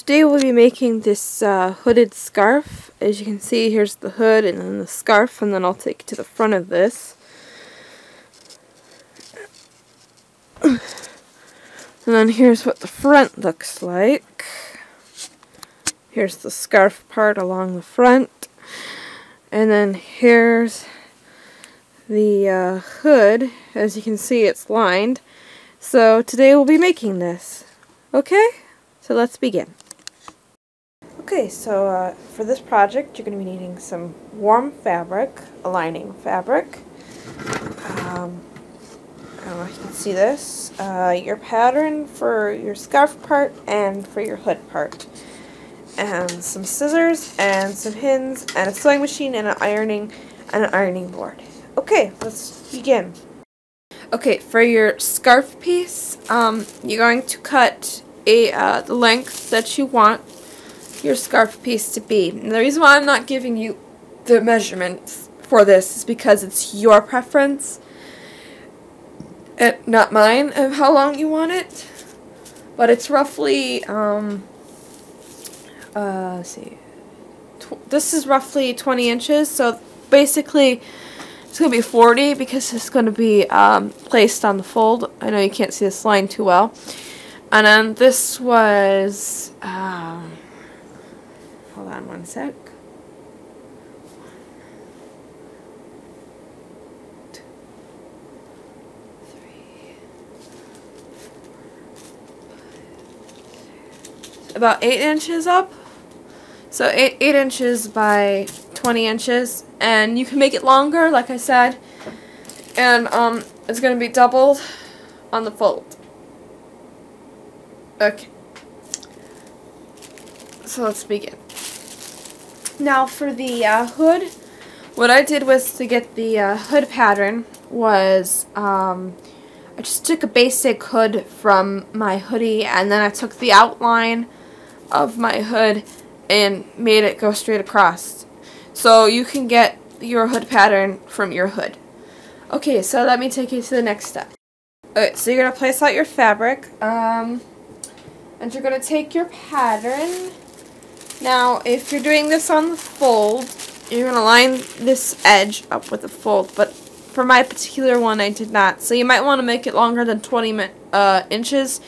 today we'll be making this hooded scarf. As you can see, here's the hood and then the scarf, and then I'll take you to the front of this. And then here's what the front looks like. Here's the scarf part along the front. And then here's the hood. As you can see, it's lined. So today we'll be making this. Okay? So let's begin. Okay, so for this project you're going to be needing some warm fabric, a lining fabric. I don't know if you can see this. Your pattern for your scarf part and for your hood part. And some scissors and some pins and a sewing machine and an ironing board. Okay, let's begin. Okay, for your scarf piece, you're going to cut the length that you want your scarf piece to be. And the reason why I'm not giving you the measurements for this is because it's your preference and not mine of how long you want it. But it's roughly let's see, this is roughly 20 inches, so basically it's going to be 40 because it's going to be placed on the fold. I know you can't see this line too well. And then this was, hold on one sec. About 8 inches up. So 8 inches by 20 inches. And you can make it longer, like I said. And it's going to be doubled on the fold. Okay. So let's begin. Now for the hood, what I did was to get the hood pattern was I just took a basic hood from my hoodie, and then I took the outline of my hood and made it go straight across. So you can get your hood pattern from your hood. Okay, so let me take you to the next step. Alright, so you're going to place out your fabric, and you're going to take your pattern. Now, if you're doing this on the fold, you're going to line this edge up with the fold, but for my particular one, I did not. So you might want to make it longer than 20 inches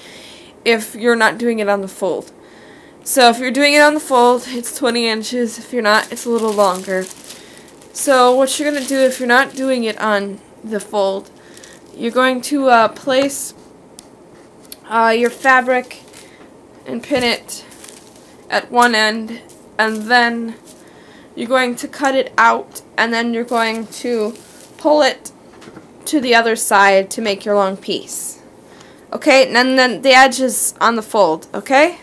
if you're not doing it on the fold. So if you're doing it on the fold, it's 20 inches. If you're not, it's a little longer. So what you're going to do if you're not doing it on the fold, you're going to place your fabric and pin it at one end, and then you're going to cut it out, and then you're going to pull it to the other side to make your long piece. Okay, and then the edge is on the fold, okay?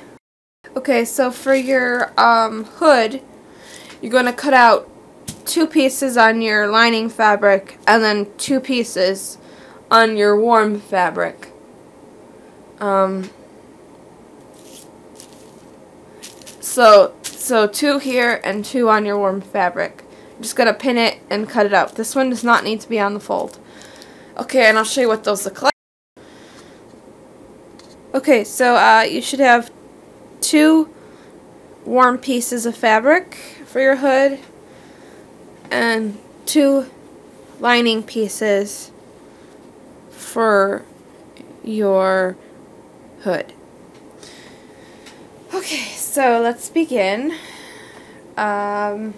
Okay, so for your hood, you're going to cut out 2 pieces on your lining fabric and then 2 pieces on your warm fabric. So 2 here and 2 on your warm fabric. You're just going to pin it and cut it out. This one does not need to be on the fold. Okay, and I'll show you what those look like. Okay, so you should have 2 warm pieces of fabric for your hood and 2 lining pieces for your hood. Okay, so let's begin. Oh,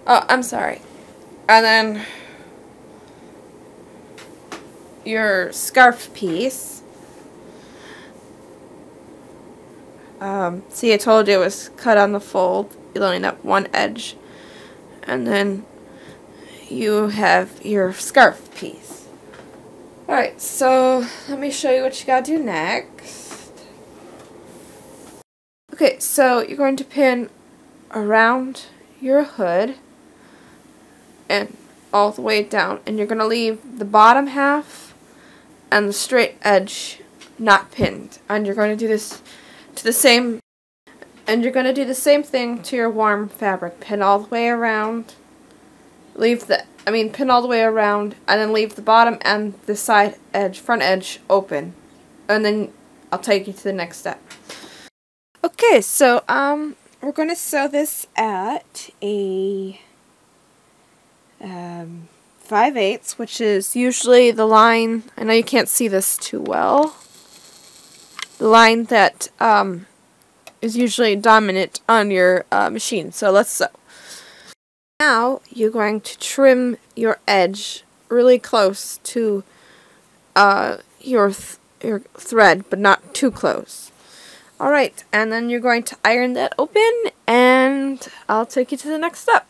I'm sorry. And then your scarf piece. See, I told you it was cut on the fold. You line up one edge, and then you have your scarf piece. Alright, so let me show you what you gotta do next. Okay, so you're going to pin around your hood and all the way down, and you're going to leave the bottom half and the straight edge not pinned. And you're going to do this to the same, and you're going to do the same thing to your warm fabric. Pin all the way around, pin all the way around, and then leave the bottom and the side edge, front edge open. And then I'll take you to the next step. Okay, so we're going to sew this at a 5/8, which is usually the line. I know you can't see this too well. The line that is usually dominant on your machine. So let's sew. Now you're going to trim your edge really close to your thread, but not too close. Alright, and then you're going to iron that open, and I'll take you to the next step.